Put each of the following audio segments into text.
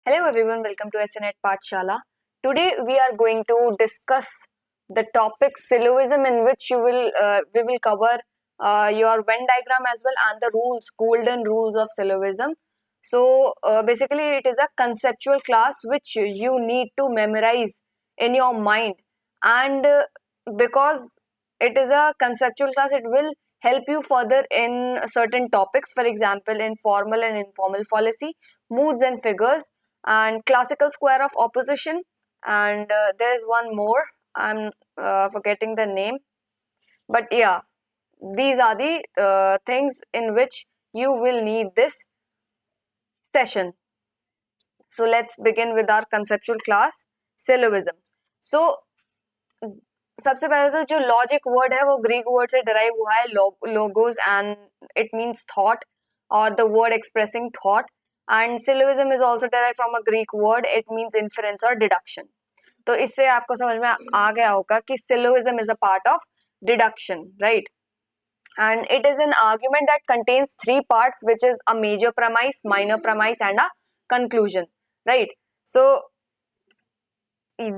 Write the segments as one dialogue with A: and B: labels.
A: Hello everyone, welcome to SNET Pathshala. Today we are going to discuss the topic syllogism, in which we will cover your Venn diagram as well and the golden rules of syllogism. So basically it is a conceptual class which you need to memorize in your mind, and because it is a conceptual class, it will help you further in certain topics. For example, in formal and informal fallacy, moods and figures, and classical square of opposition, and there is one more. I'm forgetting the name, but yeah, these are the things in which you will need this session. So let's begin with our conceptual class, syllogism. So सबसे पहले तो जो logic word है वो Greek word से derive हुआ है, logos, and it means thought or the word expressing thought. And syllogism is also derive from a Greek word, it means inference or deduction. तो इससे आपको समझ में आ गया होगा कि syllogism is a part of deduction, right? And it is an argument that contains three parts, which is a major premise, minor premise, and a conclusion, right? So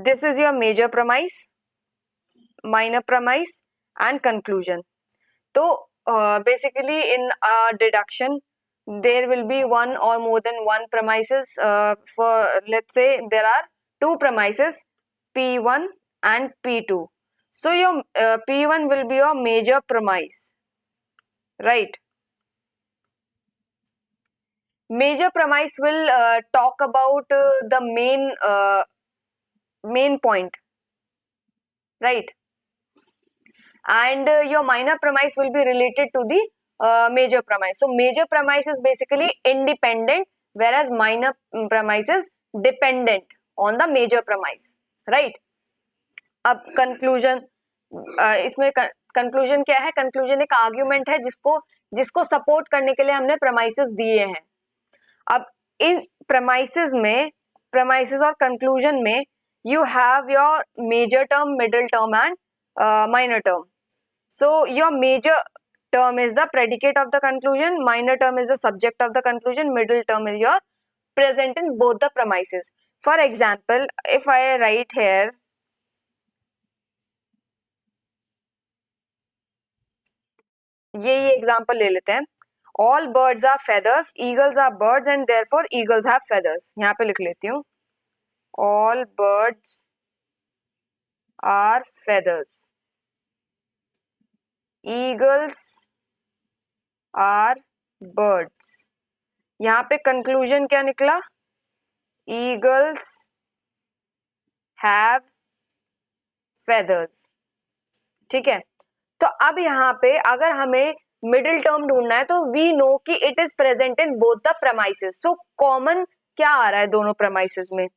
A: this is your major premise, minor premise, and conclusion. So basically in a deduction there will be one or more than one premises. For let's say there are two premises, P1 and P2. So your P1 will be your major premise, right? Major premise will talk about the main point, right? And your minor premise will be related to the major premise. So major premise is basically independent, whereas minor premise is dependent on the major premise, right? अब conclusion, इसमें conclusion क्या है? Conclusion एक argument है जिसको support करने के लिए हमने प्रेमाइसेस दिए हैं. अब इन प्रेमाइसेस और कंक्लूजन में you have your major term, middle term, and minor term. So your major term is the predicate of the conclusion, minor term is the subject of the conclusion, middle term is your present in both the premises. For example, if I write here ये example ले लेते हैं. All birds are feathers, eagles are birds, and therefore eagles have feathers. यहाँ पे लिख लेती हूँ, all birds are feathers, eagles are birds. यहाँ पे कंक्लूजन क्या निकला? eagles have feathers. ठीक है. तो अब यहाँ पे अगर हमें मिडिल टर्म ढूंढना है तो वी नो कि it is present in both the premises. So common क्या आ रहा है दोनों प्रेमाइसेस में?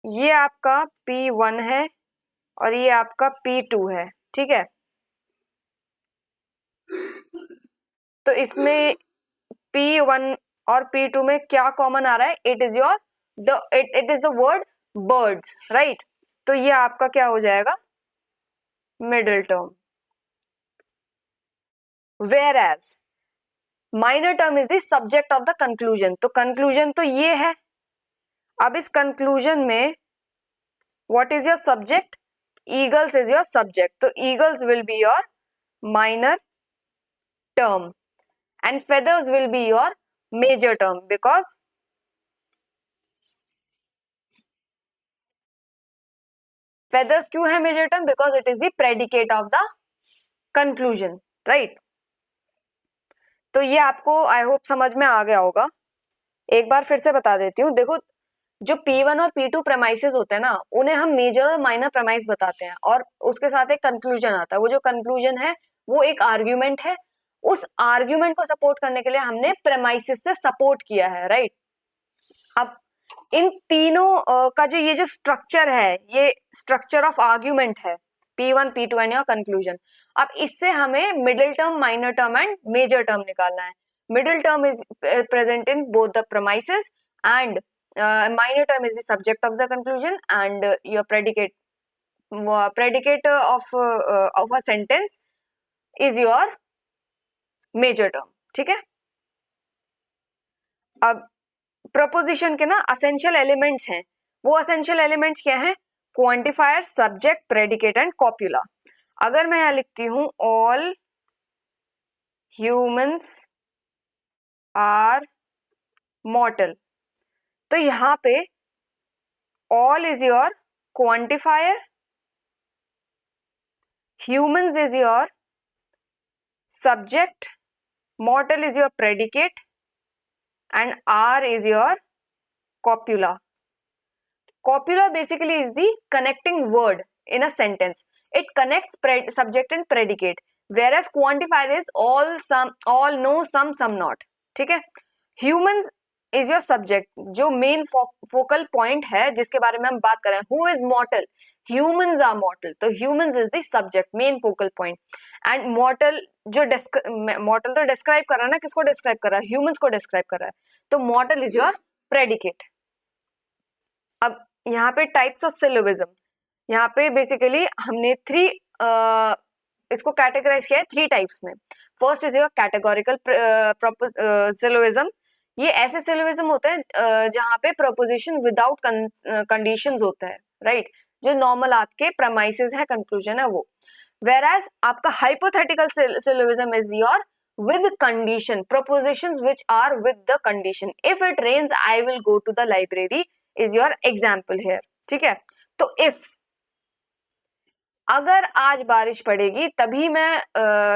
A: ये आपका P1 है और ये आपका P2 है, ठीक है. तो इसमें P1 और P2 में क्या कॉमन आ रहा है? It is the word birds, right? तो ये आपका क्या हो जाएगा? Middle term. Whereas minor term is the subject of the conclusion. तो कंक्लूजन तो ये है. अब इस कंक्लूजन में what is your subject? Eagles is your subject. तो eagles will be your minor term and feathers will be your major term, because feathers क्यों है major term? Because it is the predicate of the conclusion, right? तो ये आपको I hope समझ में आ गया होगा. एक बार फिर से बता देती हूँ. देखो, जो P1 और P2 प्रेमाइसेस होते हैं ना, उन्हें हम मेजर और माइनर प्रेमाइस बताते हैं और उसके साथ एक कंक्लूजन आता है. वो जो कंक्लूजन है वो एक आर्ग्यूमेंट है. उस आर्ग्यूमेंट को सपोर्ट करने के लिए हमने प्रेमाइसिस से सपोर्ट किया है, राइट? अब इन तीनों का ये जो स्ट्रक्चर है, ये स्ट्रक्चर ऑफ आर्ग्यूमेंट है, P1, P2 and your conclusion. अब इससे हमें middle term, minor term and major term निकालना है. Middle term is present in both the premises and minor term is the subject of the conclusion, and your predicate of a sentence is your major term. ठीक है. अब preposition के ना essential elements हैं, वो essential elements क्या हैं? Quantifier, subject, predicate and copula. अगर मैं यहां लिखती हूं ऑल ह्यूमंस आर मॉर्टल, तो यहां पे all is your quantifier, humans is your subject, mortal is your predicate and R is your copula. Copula basically is the connecting word in a sentence. It connects subject and predicate, whereas quantifier is all, some, all, no, some not. ठीक है? Humans is your subject, जो main focal point है जिसके बारे में हम बात कर रहे हैं. Who is mortal? Humans are mortal. तो humans is the subject, main focal point. And mortal जो mortal तो describe कर रहा है ना, किसको describe कर रहा है? Humans को describe कर रहा है. तो mortal is your predicate. अब यहाँ पे टाइप्स ऑफ सिलोबिज्म, यहाँ पे बेसिकली हमने इसको कैटेगराइज किया है 3 टाइप्स में. First is your categorical syllogism. ये ऐसे सिलोबिज्म होते हैं जहाँ पे प्रपोजिशन विदाउट कंडीशंस होता है, राइट? जो नॉर्मल आपके प्रेमाइसेस है, कंक्लूजन है वो. Whereas आपका hypothetical syllogism is your with condition, propositions which are with the condition. If it rains, I will go to the library is your example here. ठीक है? तो if अगर आज बारिश पड़ेगी तभी मैं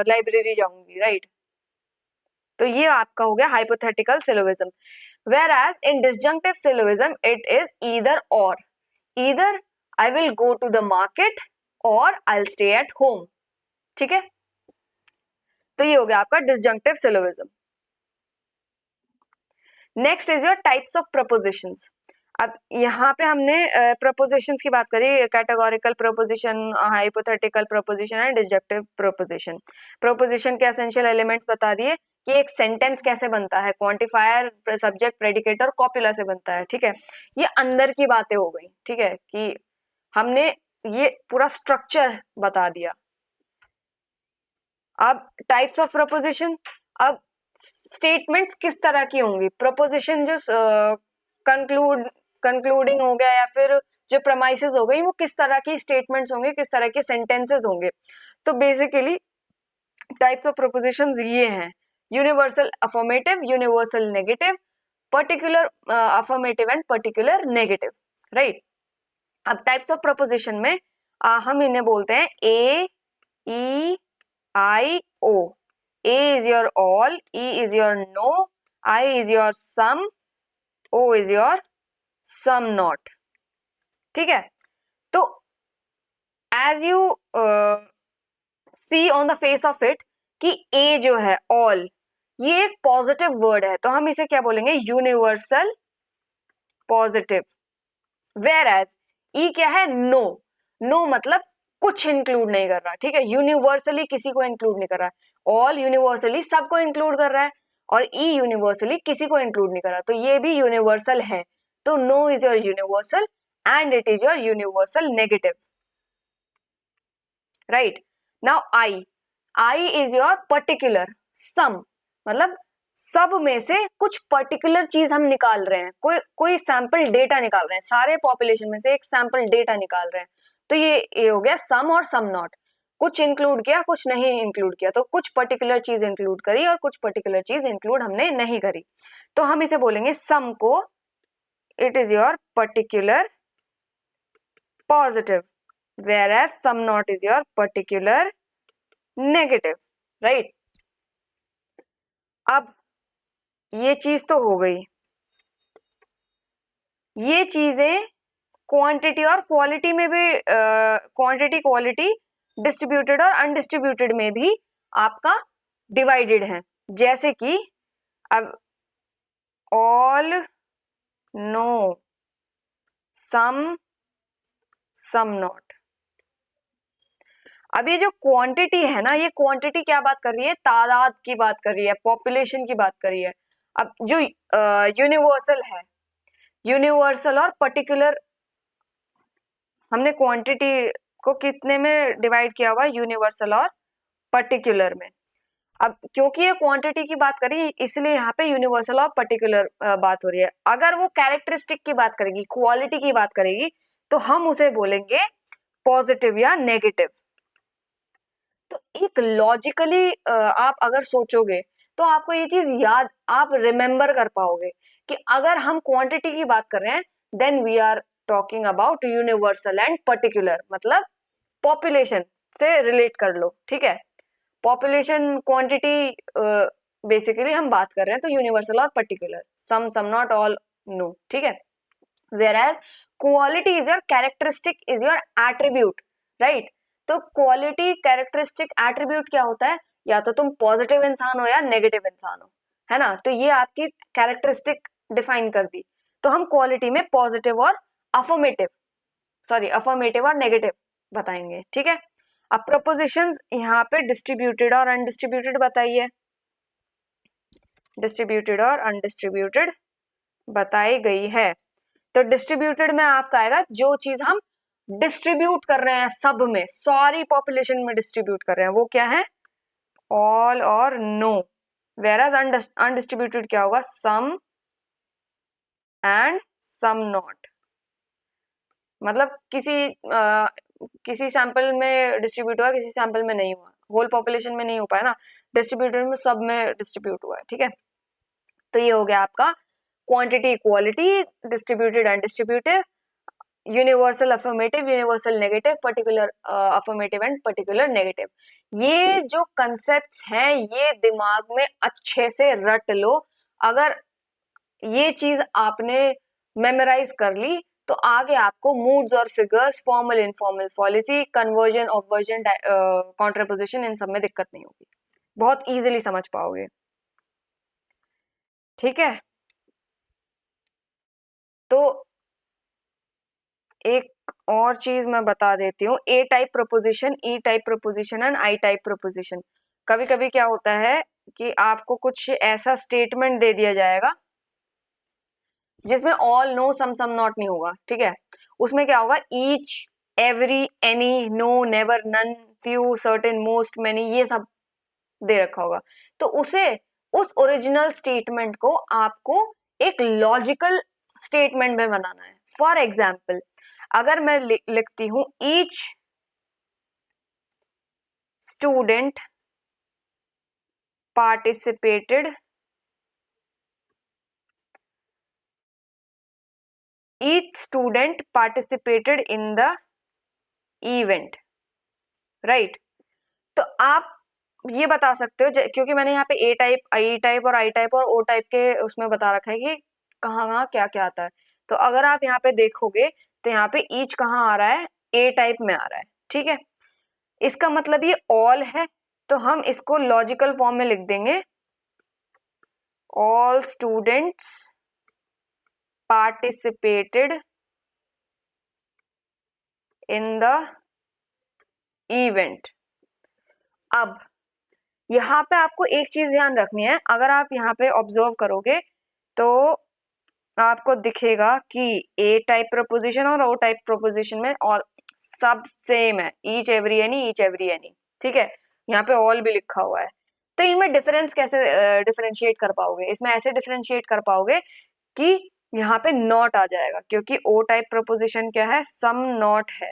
A: लाइब्रेरी जाऊंगी, राइट? तो ये आपका हो गया hypothetical syllogism. Whereas in disjunctive syllogism it is either or. Either I will go to the market और I'll stay at home. ठीक है? तो ये हो गया आपका disjunctive syllogism. Next is your types of prepositions. अब यहाँ पे हमने prepositions की बात करी, categorical preposition, hypothetical preposition and disjunctive preposition. Preposition के essential elements बता दिए कि एक sentence कैसे बनता है, quantifier, subject, predicate और copula से बनता है. ठीक है? ये अंदर की बातें हो गई. ठीक है? कि हमने ये पूरा स्ट्रक्चर बता दिया. अब टाइप्स ऑफ प्रपोजिशन, अब स्टेटमेंट्स किस तरह की होंगी. प्रपोजिशन जो कंक्लूडिंग हो गया या फिर जो प्रमाइसेस हो गई, वो किस तरह की स्टेटमेंट्स होंगे, किस तरह के सेंटेंसेस होंगे. तो बेसिकली टाइप्स ऑफ प्रपोजिशंस ये हैं: universal affirmative, universal negative, particular affirmative and particular negative, right? अब टाइप्स ऑफ प्रपोजिशन में हम इन्हें बोलते हैं A, E, I, O. A is your all, E is your no, I is your some, O is your some not. ठीक है? तो as you see on the face of it कि A जो है ऑल, ये एक positive word है, तो हम इसे क्या बोलेंगे? Universal positive. वेयरएज ई क्या है? नो. नो मतलब कुछ इंक्लूड नहीं कर रहा. ठीक है? यूनिवर्सली किसी को इंक्लूड नहीं कर रहा. ऑल यूनिवर्सली सबको इंक्लूड कर रहा है और ई यूनिवर्सली किसी को इंक्लूड नहीं कर रहा. तो ये भी यूनिवर्सल है. तो no is your universal and it is your universal negative, right? Now I is your particular. Some मतलब सब में से कुछ पर्टिकुलर चीज हम निकाल रहे हैं, कोई सैंपल डेटा निकाल रहे हैं, सारे पॉपुलेशन में से एक सैंपल डेटा निकाल रहे हैं. तो ये हो गया सम और सम नॉट. कुछ इंक्लूड किया, कुछ नहीं इंक्लूड किया. तो कुछ पर्टिकुलर चीज इंक्लूड करी और कुछ पर्टिकुलर चीज इंक्लूड हमने नहीं करी. तो हम इसे बोलेंगे सम को it is your particular positive, whereas sum not is your particular negative, right? अब ये चीज तो हो गई. ये चीजें क्वांटिटी और क्वालिटी में भी, क्वांटिटी, क्वालिटी, डिस्ट्रीब्यूटेड और अनडिस्ट्रीब्यूटेड में भी आपका डिवाइडेड है. जैसे कि अब all, no, some, some not. अब ये जो क्वांटिटी है ना, ये क्वांटिटी क्या बात कर रही है? तादाद की बात कर रही है, पॉपुलेशन की बात कर रही है. अब जो यूनिवर्सल है, यूनिवर्सल और पर्टिकुलर, हमने क्वांटिटी को कितने में डिवाइड किया हुआ है? यूनिवर्सल और पर्टिकुलर में. अब क्योंकि ये क्वांटिटी की बात करी इसलिए यहाँ पे यूनिवर्सल और पर्टिकुलर बात हो रही है। अगर वो कैरेक्टरिस्टिक की बात करेगी, क्वालिटी की बात करेगी, तो हम उसे बोलेंगे पॉजिटिव या नेगेटिव। तो एक लॉजिकली आप अगर सोचोगे तो आपको ये चीज याद, आप रिमेम्बर कर पाओगे कि अगर हम क्वांटिटी की बात कर रहे हैं then we are talking about universal and particular, मतलब पॉपुलेशन से रिलेट कर लो, ठीक है। पॉपुलेशन क्वांटिटी बेसिकली हम बात कर रहे हैं तो यूनिवर्सल और particular, some not all, no, ठीक है। whereas quality is your characteristic, is your attribute, right? तो क्वालिटी कैरेक्टरिस्टिक एट्रीब्यूट क्या होता है, या तो तुम पॉजिटिव इंसान हो या नेगेटिव इंसान हो, है ना। तो ये आपकी कैरेक्टरिस्टिक डिफाइन कर दी। तो हम क्वालिटी में पॉजिटिव और अफर्मेटिव, सॉरी अफर्मेटिव और नेगेटिव बताएंगे, ठीक है। अब प्रपोजिशंस यहाँ पे डिस्ट्रीब्यूटेड और अनडिस्ट्रीब्यूटेड बताइए। डिस्ट्रीब्यूटेड और अनडिस्ट्रीब्यूटेड बताई गई है। तो डिस्ट्रीब्यूटेड में आपका आएगा जो चीज हम डिस्ट्रीब्यूट कर रहे हैं सब में, सारी पॉपुलेशन में डिस्ट्रीब्यूट कर रहे हैं, वो क्या है, ऑल और नो। वेराज अनडिस्ट्रीब्यूटेड क्या होगा, सम एंड सम नॉट। मतलब किसी सैंपल में डिस्ट्रीब्यूट हुआ, किसी सैंपल में नहीं हुआ, होल पॉपुलेशन में नहीं हो पाया ना, डिस्ट्रीब्यूटेड में सब में डिस्ट्रीब्यूट हुआ है, ठीक है। तो ये हो गया आपका quantity quality, distributed undistributed, universal affirmative, universal negative, particular affirmative and particular negative. ये जो कंसेप्ट्स हैं ये दिमाग में अच्छे से रट लो। अगर ये चीज आपने मेमोराइज कर ली तो आगे आपको मूड्स और figures, formal informal fallacy, conversion, obversion, contraposition, इन सब में दिक्कत नहीं होगी, बहुत इजीली समझ पाओगे, ठीक है। तो एक और चीज मैं बता देती हूँ, A type proposition, E type proposition and I type proposition. कभी कभी क्या होता है कि आपको कुछ ऐसा स्टेटमेंट दे दिया जाएगा जिसमें ऑल, नो, सम नॉट नहीं होगा, ठीक है। उसमें क्या होगा, each, every, any, no, never, none, few, certain, most, many, ये सब दे रखा होगा। तो उसे, उस ओरिजिनल स्टेटमेंट को आपको एक लॉजिकल स्टेटमेंट में बनाना है। फॉर एग्जाम्पल अगर मैं लिखती हूं each student participated each student participated in the event, right? तो आप ये बता सकते हो, क्योंकि मैंने यहाँ पे ए टाइप, आई टाइप और आई टाइप और ओ टाइप के उसमें बता रखा है कि कहाँ कहाँ क्या क्या आता है। तो अगर आप यहाँ पे देखोगे तो यहाँ पे ईच कहाँ आ रहा है, ए टाइप में आ रहा है, ठीक है। इसका मतलब ये ऑल है, तो हम इसको लॉजिकल फॉर्म में लिख देंगे, all students participated in the event। अब यहाँ पे आपको एक चीज ध्यान रखनी है, अगर आप यहाँ पे ऑब्जर्व करोगे तो आपको दिखेगा कि ए टाइप प्रपोजिशन और ओ टाइप प्रपोजिशन में और सब सेम है, each every any, each every any, ठीक है। यहाँ पे ऑल भी लिखा हुआ है। तो इनमें डिफरेंस कैसे डिफरेंशिएट कर पाओगे, इसमें ऐसे डिफरेंशिएट कर पाओगे कि यहाँ पे नॉट आ जाएगा, क्योंकि ओ टाइप प्रपोजिशन क्या है, सम नॉट है।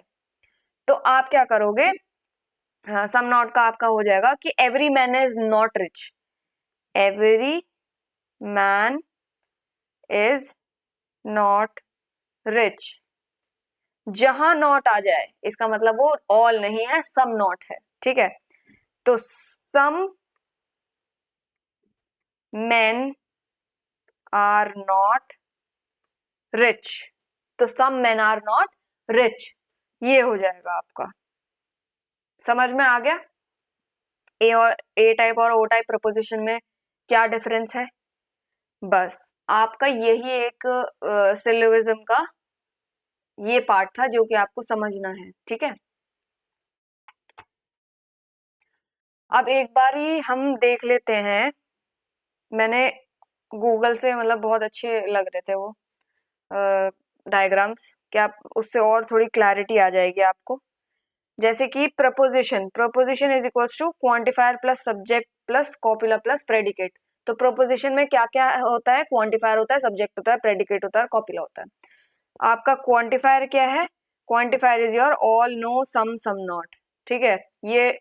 A: तो आप क्या करोगे, सम नॉट का आपका हो जाएगा कि every man is not rich, every man is not rich. जहां नॉट आ जाए इसका मतलब वो ऑल नहीं है, सम नॉट है, ठीक है। तो सम men आर नॉट रिच, तो सम men आर नॉट रिच, ये हो जाएगा आपका। समझ में आ गया ए और ए टाइप और ओ टाइप प्रपोजिशन में क्या डिफरेंस है। बस आपका यही एक सिलोगिज्म का ये पार्ट था जो कि आपको समझना है, ठीक है। अब एक बार ही हम देख लेते हैं, मैंने गूगल से, मतलब बहुत अच्छे लग रहे थे वो डायग्राम्स, क्या उससे और थोड़ी क्लैरिटी आ जाएगी आपको। जैसे कि proposition, proposition is equals to quantifier plus subject plus copula plus predicate. तो प्रपोजिशन में क्या क्या होता है? क्वांटिफायर होता है, सब्जेक्ट होता है, प्रेडिकेट होता है, कॉपुला होता है। आपका क्वांटिफायर क्या है? Quantifier is your all, no, some not, ठीक है ये।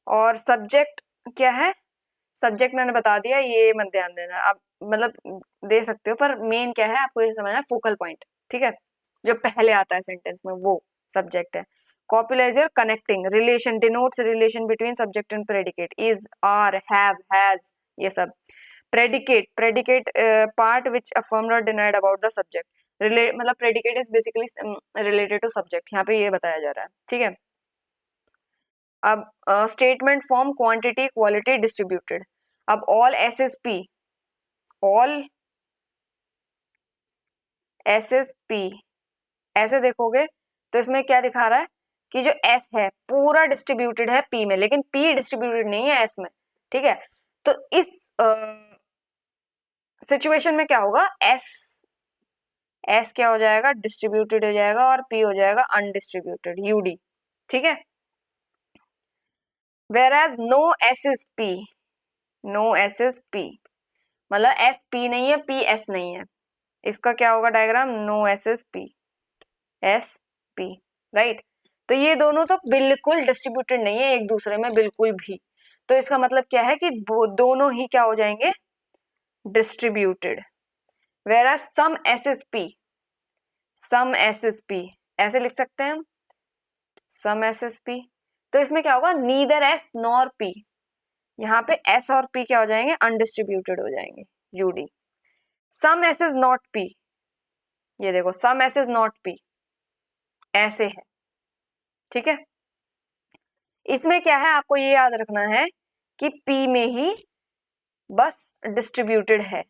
A: और सब्जेक्ट क्या है? सब्जेक्ट मैंने बता दिया, ये मत ध्यान देना आप, मतलब दे सकते हो, पर मेन क्या है आपको ये समझना है, फोकल पॉइंट, ठीक है, जो पहले आता है सेंटेंस में वो सब्जेक्ट है। Copula is your connecting relation, denotes relation between subject and predicate, is, are, have, has, ये सब। Predicate, predicate part which affirmed or denied about the subject, मतलब predicate is basically related to subject, यहाँ पे ये बताया जा रहा है, ठीक है। अब statement form quantity quality distributed. अब all S S P, all S S P ऐसे देखोगे तो इसमें क्या दिखा रहा है कि जो एस है पूरा डिस्ट्रीब्यूटेड है पी में, लेकिन पी डिस्ट्रीब्यूटेड नहीं है एस में, ठीक है। तो इस सिचुएशन में क्या होगा? एस, एस क्या हो जाएगा? डिस्ट्रीब्यूटेड हो जाएगा, और पी हो जाएगा अनडिस्ट्रीब्यूटेड, यूडी, ठीक है। Whereas no S is P, no S is P, मतलब एस पी नहीं है, पी एस नहीं है, इसका क्या होगा diagram? No S is P, S P, right. तो ये दोनों तो बिल्कुल डिस्ट्रीब्यूटेड नहीं है एक दूसरे में, बिल्कुल भी। तो इसका मतलब क्या है कि दोनों ही क्या हो जाएंगे? Distributed. Whereas some S is P, some S is P ऐसे लिख सकते हैं हम, सम एस इज पी। तो इसमें क्या होगा? नीदर एस नॉर पी, यहाँ पे एस और पी क्या हो जाएंगे? अनडिस्ट्रीब्यूटेड हो जाएंगे, UD. Some S is not P, ये देखो some S is not P ऐसे है, ठीक है। इसमें क्या है आपको ये याद रखना है कि पी में ही बस डिस्ट्रीब्यूटेड है,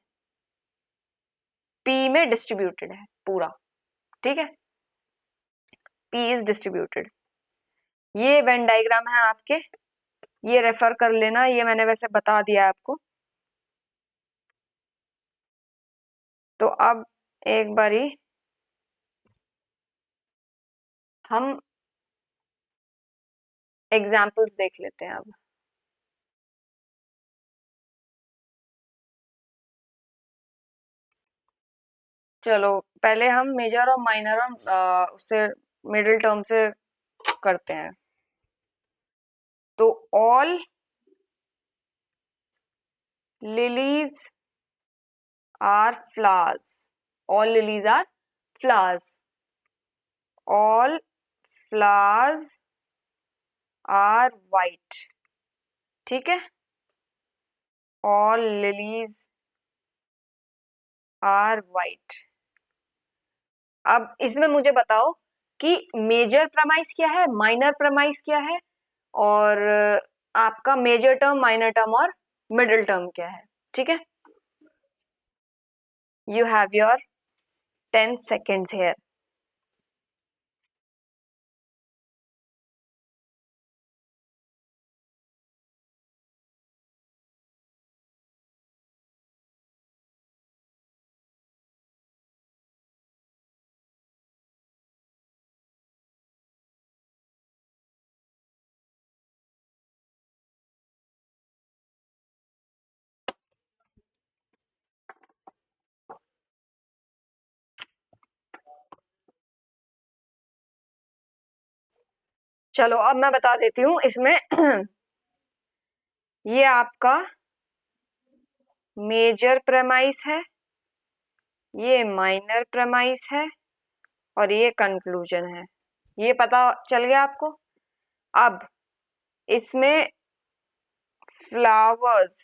A: पी में डिस्ट्रीब्यूटेड है पूरा, ठीक है, पी इज डिस्ट्रीब्यूटेड। ये वेन डायग्राम है आपके, ये रेफर कर लेना, ये मैंने वैसे बता दिया आपको। तो अब एक बारी हम एग्जाम्पल्स देख लेते हैं। अब चलो पहले हम मेजर और माइनर और उससे मिडिल टर्म से करते हैं। तो all lilies are flowers, all lilies are flowers, all flowers are white, ठीक है, ऑल लिलीज आर वाइट। अब इसमें मुझे बताओ कि मेजर प्रमाइस क्या है, माइनर प्रमाइस क्या है, और आपका मेजर टर्म, माइनर टर्म और मिडिल टर्म क्या है, ठीक है। You have your 10 seconds here. चलो अब मैं बता देती हूँ इसमें ये आपका मेजर प्रेमाइस है, ये माइनर प्रेमाइस है, और ये कंक्लूजन है। ये पता चल गया आपको। अब इसमें फ्लावर्स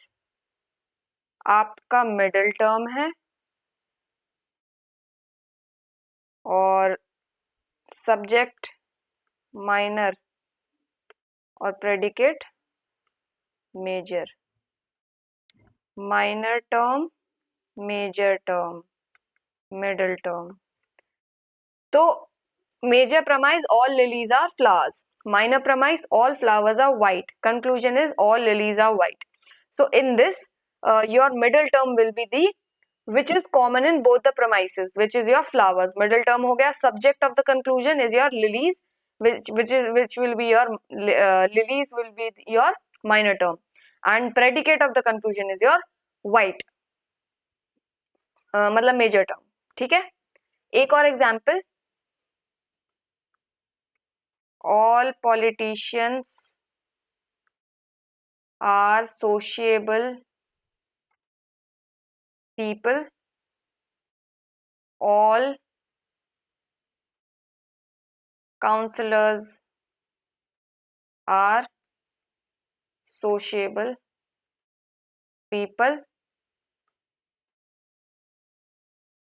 A: आपका मिडिल टर्म है, और सब्जेक्ट माइनर और predicate major, minor term, major term, middle term. तो major premise all lilies are flowers, minor premise all flowers are white, conclusion is all lilies are white. So in this your middle term will be the which is common in both the premises, which is your flowers, middle term हो गया, subject of the conclusion is your lilies, which will be your lilies will be your minor term, and predicate of the conclusion is your white, मतलब major term. ठीक है. एक और example, all politicians are sociable people, all councillors are sociable people.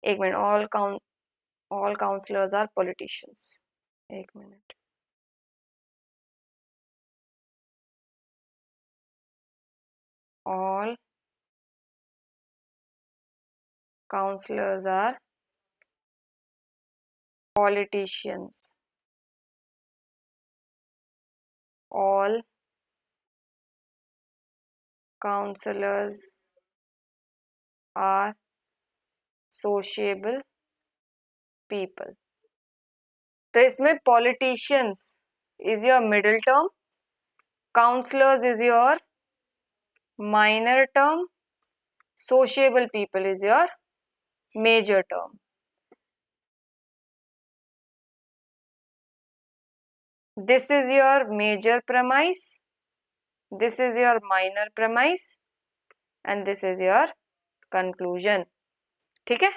A: एक minute, all councillors are politicians. एक minute, all councillors are politicians. All councillors are sociable people. तो इसमें politicians is your middle term, councillors is your minor term, sociable people is your major term. This is your major premise, this is your minor premise, and this is your conclusion. ठीक है.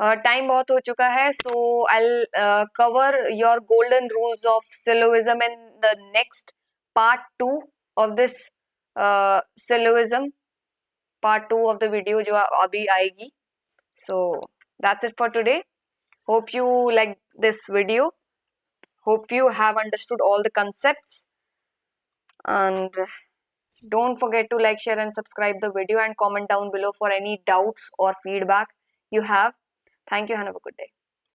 A: Time बहुत हो चुका है, so I'll cover your golden rules of syllogism in the next part 2 of this syllogism, part 2 of the video जो अभी आएगी. So that's it for today. Hope you like this video. Hope you have understood all the concepts, and don't forget to like, share and subscribe the video, and comment down below for any doubts or feedback you have. Thank you and have a good day.